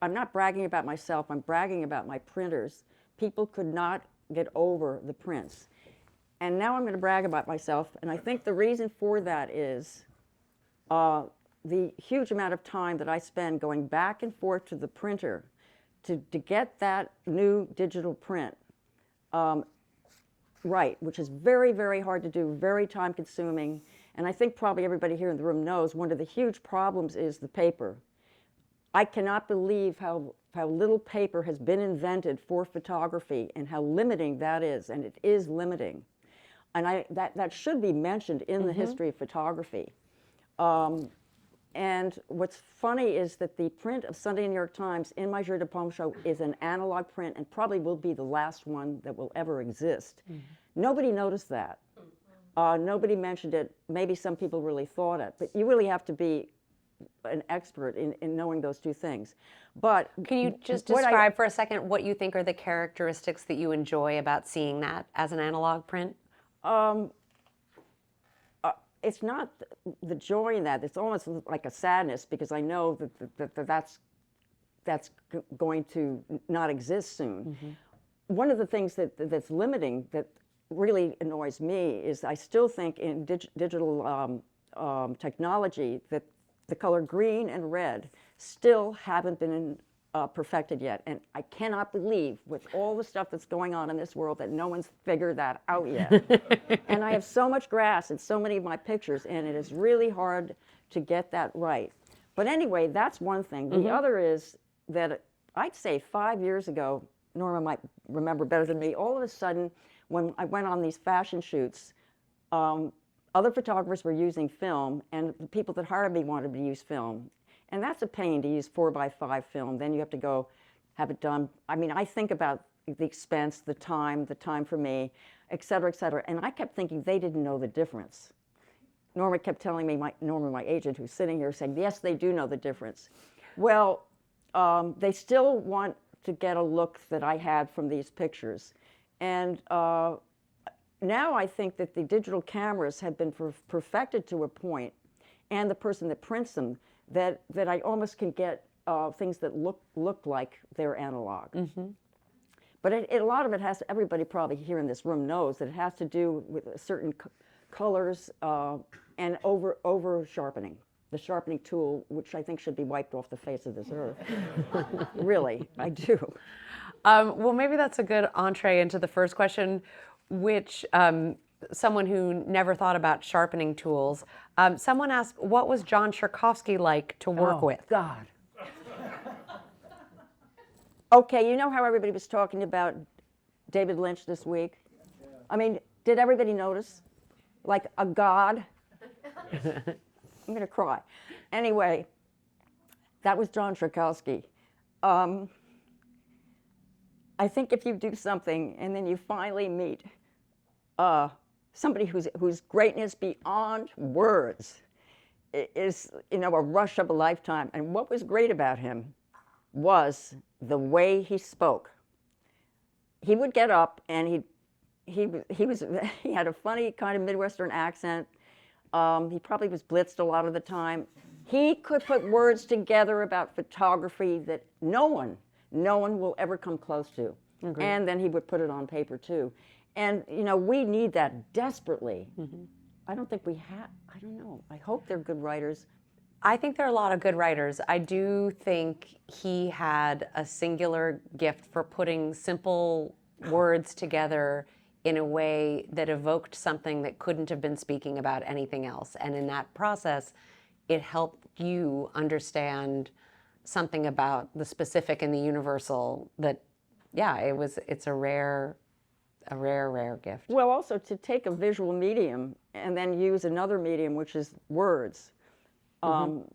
I'm not bragging about myself. I'm bragging about my printers. People could not get over the prints. And now I'm going to brag about myself. And I think the reason for that is the huge amount of time that I spend going back and forth to the printer to get that new digital print right, which is very, very hard to do, very time consuming. And I think probably everybody here in the room knows one of the huge problems is the paper. I cannot believe how little paper has been invented for photography and how limiting that is, and it is limiting. And that should be mentioned in the history of photography. And what's funny is that the print of Sunday New York Times in my Jeu de Paume show is an analog print and probably will be the last one that will ever exist. Nobody noticed that. Nobody mentioned it. Maybe some people really thought it, but you really have to be an expert in knowing those two things. But can you just describe for a second what you think are the characteristics that you enjoy about seeing that as an analog print? It's not the joy in that. It's almost like a sadness because I know that's going to not exist soon. One of the things that's limiting that really annoys me is I still think in digital technology that the color green and red still haven't been perfected yet. And I cannot believe with all the stuff that's going on in this world that no one's figured that out yet. And I have so much grass in so many of my pictures, and it is really hard to get that right. But anyway, that's one thing. The other is that I'd say 5 years ago, Norma might remember better than me, all of a sudden when I went on these fashion shoots, other photographers were using film, and the people that hired me wanted to use film. And that's a pain to use 4x5 film. Then you have to go have it done. I mean, I think about the expense, the time for me, et cetera, and I kept thinking they didn't know the difference. Norma kept telling me, Norma, my agent, who's sitting here, saying, yes, they do know the difference. Well, they still want to get a look that I had from these pictures. And now I think that the digital cameras have been perfected to a point, and the person that prints them, that I almost can get things that look like they're analog. But a lot of it has to, everybody probably here in this room knows that it has to do with certain colors and over sharpening. The sharpening tool, which I think should be wiped off the face of this earth. Really, I do. Well, maybe that's a good entree into the first question, which someone who never thought about sharpening tools. Someone asked, what was John Cherkovsky like to work with? God. Okay, you know how everybody was talking about David Lynch this week? I mean, did everybody notice? Like a god? I'm going to cry. Anyway, that was John Trzaskowski. I think if you do something and then you finally meet somebody whose greatness beyond words is, you know, a rush of a lifetime. And what was great about him was the way he spoke. He would get up and he had a funny kind of Midwestern accent. He probably was blitzed a lot of the time. He could put words together about photography that no one will ever come close to. Agreed. And then he would put it on paper too. And you know, we need that desperately. Mm-hmm. I don't think we have. I don't know. I hope they're good writers. I think there are a lot of good writers. I do think he had a singular gift for putting simple words together in a way that evoked something that couldn't have been speaking about anything else. And in that process, it helped you understand something about the specific and the universal that, yeah, it's a rare gift. Well, also to take a visual medium and then use another medium, which is words. You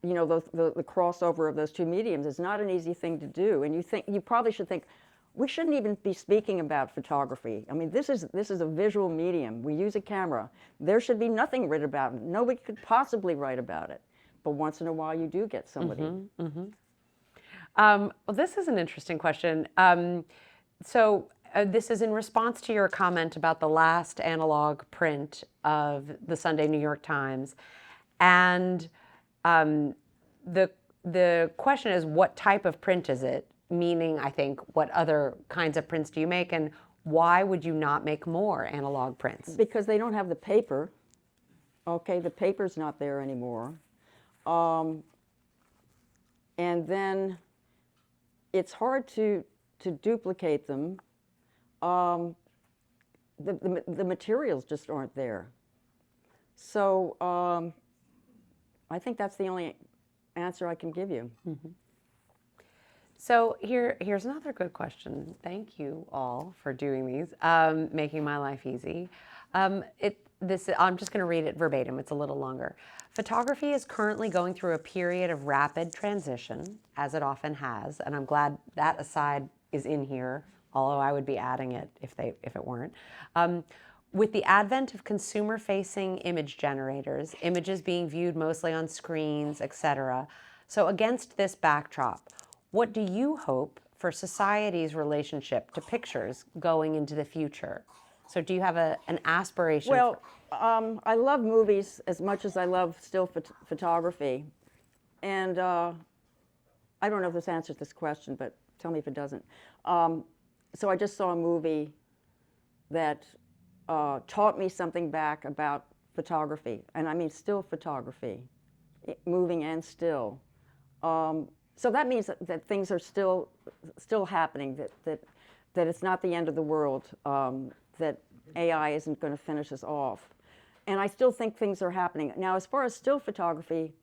know, the crossover of those two mediums is not an easy thing to do. And you probably should think, we shouldn't even be speaking about photography. I mean, this is a visual medium. We use a camera. There should be nothing written about it. Nobody could possibly write about it. But once in a while, you do get somebody. Well, this is an interesting question. This is in response to your comment about the last analog print of the Sunday New York Times. And the question is, what type of print is it? Meaning, I think, what other kinds of prints do you make, and why would you not make more analog prints? Because they don't have the paper. Okay, the paper's not there anymore. And then it's hard to duplicate them. The materials just aren't there. So I think that's the only answer I can give you. Mm-hmm. So here's another good question. Thank you all for doing these, making my life easy. I'm just going to read it verbatim. It's a little longer. Photography is currently going through a period of rapid transition, as it often has, and I'm glad that aside is in here, although I would be adding it if it weren't. With the advent of consumer-facing image generators, images being viewed mostly on screens, etc. So against this backdrop, what do you hope for society's relationship to pictures going into the future? So do you have an aspiration? Well, I love movies as much as I love still photography. And I don't know if this answers this question, but tell me if it doesn't. So I just saw a movie that taught me something back about photography. And I mean still photography, moving and still. So that means that things are still happening, that it's not the end of the world, that AI isn't going to finish us off. And I still think things are happening. Now, as far as still photography,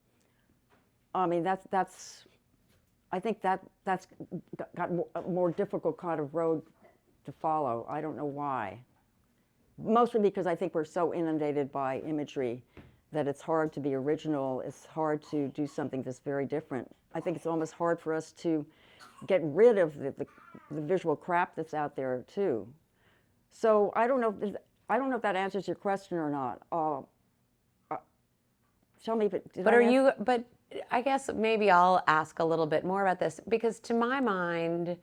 I mean, I think that's got a more difficult kind of road to follow. I don't know why. Mostly because I think we're so inundated by imagery that it's hard to be original. It's hard to do something that's very different. I think it's almost hard for us to get rid of the visual crap that's out there too. So I don't know if that answers your question or not. Tell me if it did. But I guess maybe I'll ask a little bit more about this, because to my mind,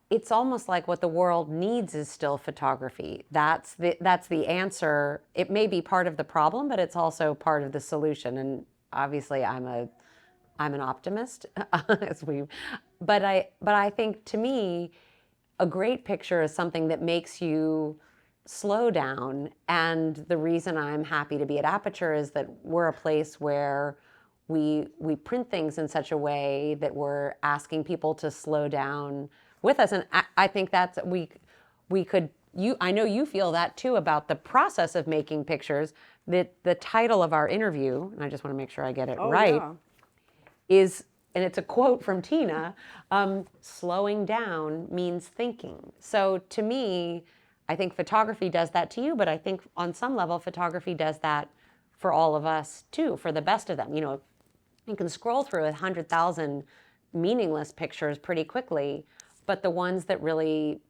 it's almost like what the world needs is still photography. That's the answer. It may be part of the problem, but it's also part of the solution. And obviously, I'm an optimist, but I think, to me, a great picture is something that makes you slow down. And the reason I'm happy to be at Aperture is that we're a place where we print things in such a way that we're asking people to slow down with us. And I think that's, I know you feel that too about the process of making pictures. That the title of our interview, and I just want to make sure I get it right, yeah. is and it's a quote from Tina, slowing down means thinking. So to me, I think photography does that to you, but I think on some level, photography does that for all of us too, for the best of them. You know, you can scroll through 100,000 meaningless pictures pretty quickly, but the ones that really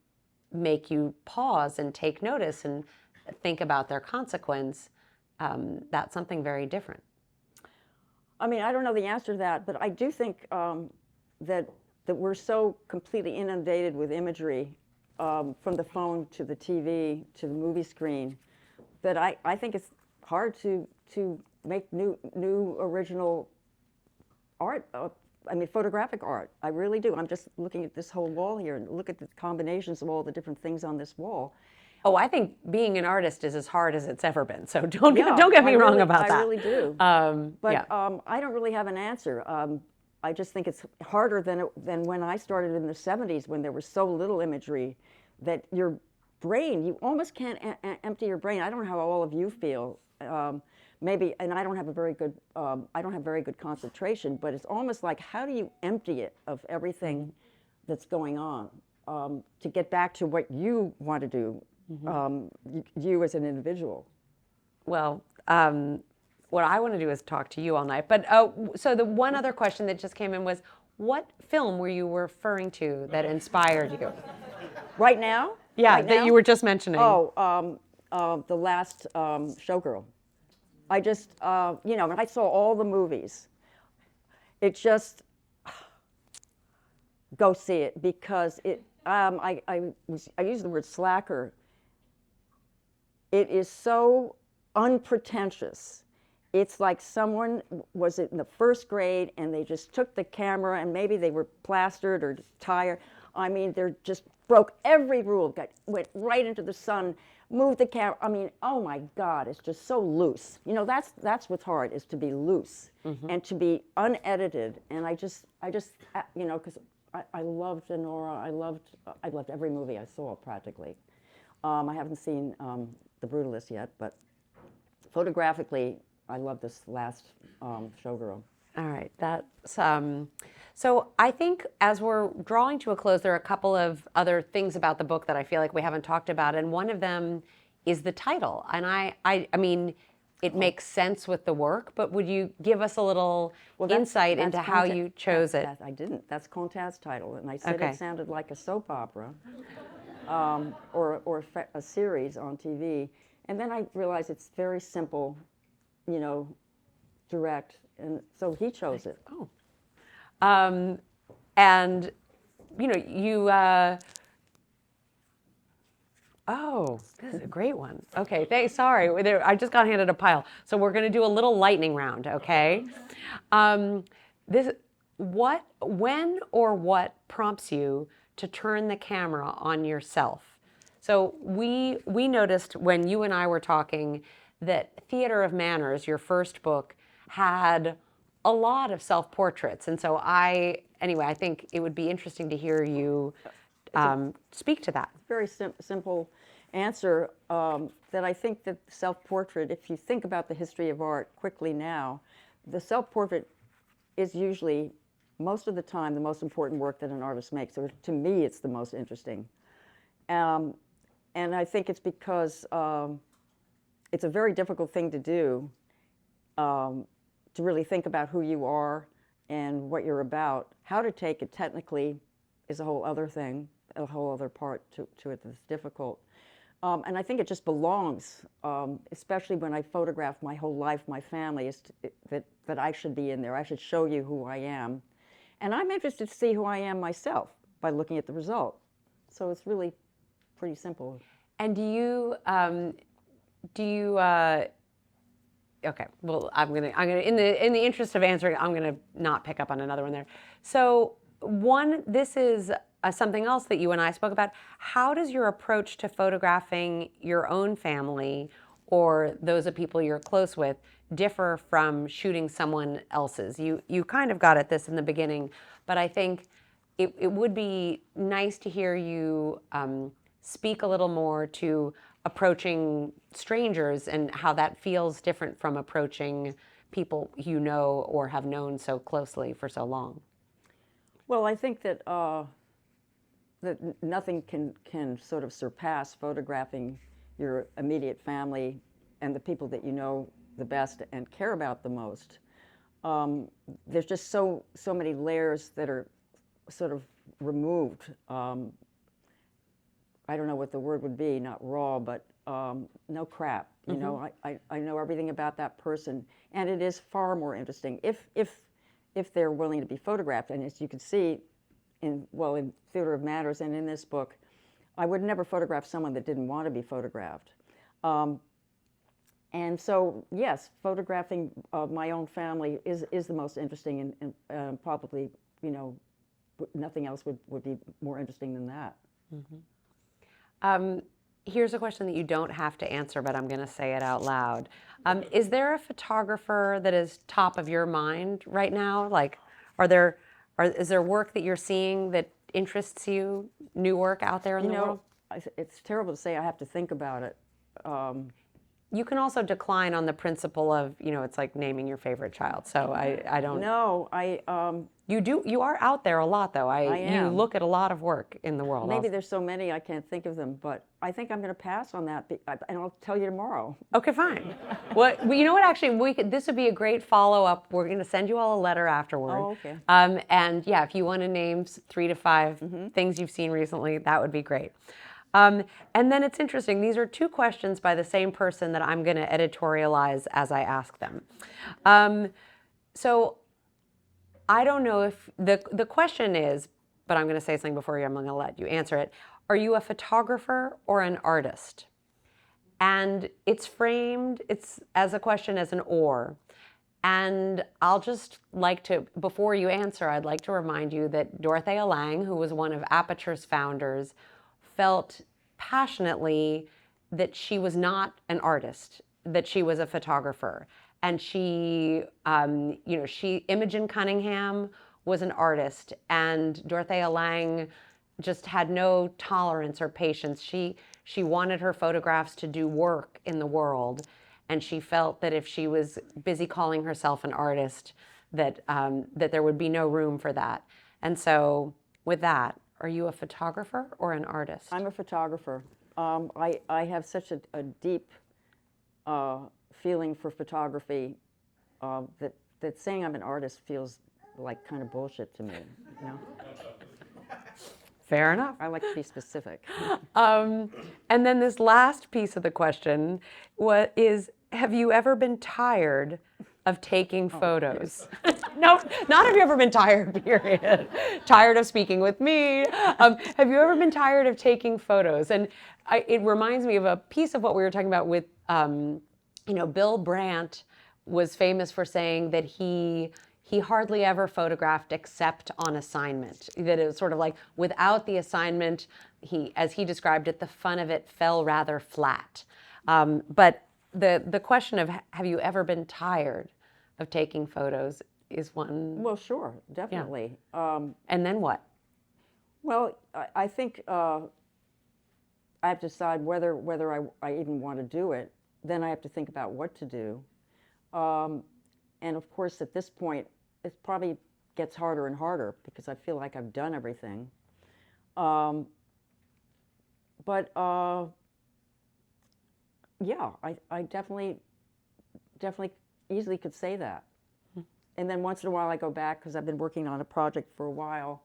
make you pause and take notice and think about their consequence, that's something very different. I mean, I don't know the answer to that, but I do think that we're so completely inundated with imagery, from the phone to the TV to the movie screen, that I think it's hard to make new original art. I mean, photographic art. I really do. I'm just looking at this whole wall here and look at the combinations of all the different things on this wall. Oh, I think being an artist is as hard as it's ever been. So don't get me wrong about that. I really do. But I don't really have an answer. I just think it's harder than when I started in the 70s, when there was so little imagery that your brain, you almost can't empty your brain. I don't know how all of you feel. Maybe, and I don't have very good concentration, but it's almost like, how do you empty it of everything that's going on, to get back to what you want to do, you as an individual? Well, what I want to do is talk to you all night. But so the one other question that just came in was, what film were you referring to that inspired you? Right now? Yeah, right that now? you were just mentioning. Oh, the last Showgirl. I just, you know, when I saw all the movies, it just, go see it, because it, I use the word slacker. It is so unpretentious. It's like someone was in the first grade and they just took the camera, and maybe they were plastered or tired. I mean, they just broke every rule, went right into the sun, moved the camera. I mean, oh my God, it's just so loose. You know, that's what's hard, is to be loose and to be unedited. And I just, you know, because I loved Nora. I loved every movie I saw practically. I haven't seen The Brutalist yet, but photographically, I love this last Showgirl. All right, that's so I think as we're drawing to a close, there are a couple of other things about the book that I feel like we haven't talked about, and one of them is the title. And I mean, it makes sense with the work, but would you give us a little insight into how you chose it? I didn't. That's Quittet's title, and I said Okay. It sounded like a soap opera, or a series on TV. And then I realized it's very simple, you know, direct, and so he chose it. Oh. And, you know, you, oh, this is a great one. Okay, thanks, sorry, I just got handed a pile. So we're gonna do a little lightning round, okay? When or what prompts you to turn the camera on yourself? So we noticed when you and I were talking that Theater of Manners, your first book, had a lot of self-portraits. And so I think it would be interesting to hear you speak to that. Very simple answer, that I think that self-portrait, if you think about the history of art quickly now, the self-portrait is usually, most of the time, the most important work that an artist makes. Or to me, it's the most interesting. And I think it's because it's a very difficult thing to do, to really think about who you are and what you're about. How to take it technically is a whole other thing, a whole other part to it that's difficult. And I think it just belongs, especially when I photograph my whole life, my family, that I should be in there. I should show you who I am. And I'm interested to see who I am myself by looking at the result. So it's really pretty simple. And do you okay, well, I'm gonna in the interest of answering, I'm gonna not pick up on another one there. So this is something else that you and I spoke about. How does your approach to photographing your own family or those of people you're close with differ from shooting someone else's? You kind of got at this in the beginning, but I think it would be nice to hear you speak a little more to approaching strangers and how that feels different from approaching people you know or have known so closely for so long. Well, I think that nothing can sort of surpass photographing your immediate family and the people that you know the best and care about the most. There's just so many layers that are sort of removed. I don't know what the word would be, not raw, but no crap. You know, I know everything about that person, and it is far more interesting if they're willing to be photographed. And as you can see, in Theater of Matters and in this book, I would never photograph someone that didn't want to be photographed. And so, yes, photographing my own family is the most interesting, and probably, you know, nothing else would be more interesting than that. Here's a question that you don't have to answer, but I'm going to say it out loud. Is there a photographer that is top of your mind right now? Like, is there work that you're seeing that interests you, new work out there in the world? It's terrible to say. I have to think about it. You can also decline on the principle of, you know, it's like naming your favorite child. So I don't. No, You are out there a lot, though. I am. You look at a lot of work in the world. Maybe there's so many I can't think of them, but I think I'm going to pass on that, and I'll tell you tomorrow. Okay, fine. Well, you know what? Actually, this would be a great follow-up. We're going to send you all a letter afterward. Oh, okay. And yeah, if you want to name 3 to 5 things you've seen recently, that would be great. And then it's interesting. These are 2 questions by the same person that I'm going to editorialize as I ask them. So I don't know if the question is, but I'm going to say something before I'm going to let you answer it. Are you a photographer or an artist? And it's framed, it's as a question as an or. And I'll just like to, before you answer, I'd like to remind you that Dorothea Lange, who was one of Aperture's founders, felt passionately that she was not an artist, that she was a photographer. And she, Imogen Cunningham was an artist, and Dorothea Lange just had no tolerance or patience. She wanted her photographs to do work in the world, and she felt that if she was busy calling herself an artist, that there would be no room for that. And so, with that, are you a photographer or an artist? I'm a photographer. I have such a deep feeling for photography that saying I'm an artist feels like kind of bullshit to me. You know? Fair enough. I like to be specific. And then this last piece of the question is, have you ever been tired of taking photos? No, not have you ever been tired, period. Tired of speaking with me. Have you ever been tired of taking photos? And it reminds me of a piece of what we were talking about with, Bill Brandt was famous for saying that he hardly ever photographed except on assignment. That it was sort of like without the assignment, as he described it, the fun of it fell rather flat. But the question of have you ever been tired of taking photos is one. Well, sure, definitely. Yeah. And then what? Well, I think I have to decide whether I even want to do it. Then I have to think about what to do. And of course, at this point, it probably gets harder and harder because I feel like I've done everything. But yeah, I definitely easily could say that. And then once in a while I go back because I've been working on a project for a while,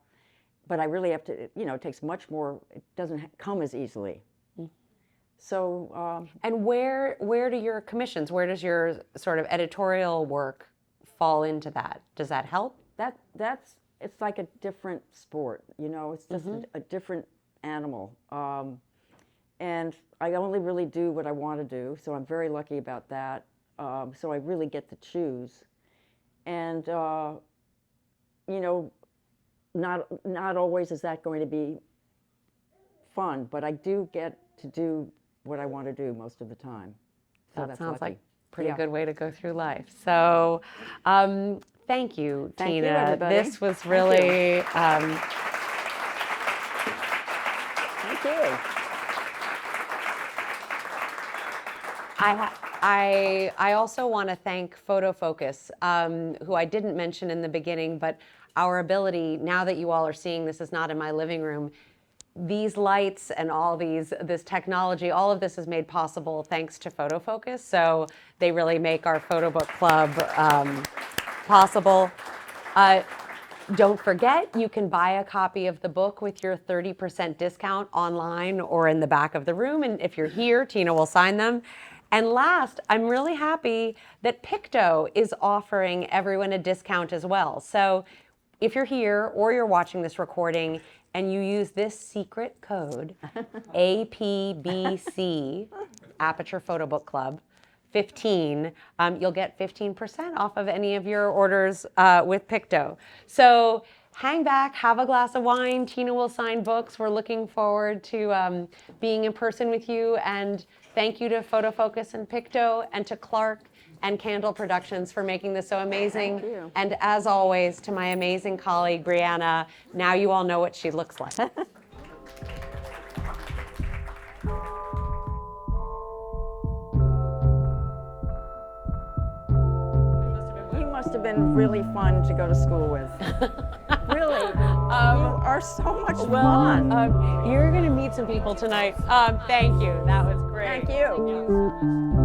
but I really have to, it takes much more, it doesn't come as easily. So. And where do your commissions, where does your sort of editorial work fall into that? Does that help? It's like a different sport, it's just a different animal. And I only really do what I want to do, so I'm very lucky about that. So I really get to choose. And, not always is that going to be fun, but I do get to do what I want to do most of the time. So that sounds lucky. like a pretty good way to go through life. So thank you, Thank Tina. you, everybody. This was really... Thank you. I I also want to thank FotoFocus, who I didn't mention in the beginning, but our ability, now that you all are seeing this is not in my living room, these lights and all this technology, all of this is made possible thanks to FotoFocus. So they really make our PhotoBook Club possible. Don't forget, you can buy a copy of the book with your 30% discount online or in the back of the room. And if you're here, Tina will sign them. And last, I'm really happy that Picto is offering everyone a discount as well. So if you're here or you're watching this recording and you use this secret code, APBC, Aperture PhotoBook Club, 15, you'll get 15% off of any of your orders with Picto. So hang back, have a glass of wine. Tina will sign books. We're looking forward to being in person with you. And thank you to FotoFocus and Picto, and to Clark and Candle Productions for making this so amazing. Thank you. And as always, to my amazing colleague, Brianna, now you all know what she looks like. You must have been really fun to go to school with. Really, you are so much fun. You're going to meet some people tonight. Thank you. That was great. Thank you.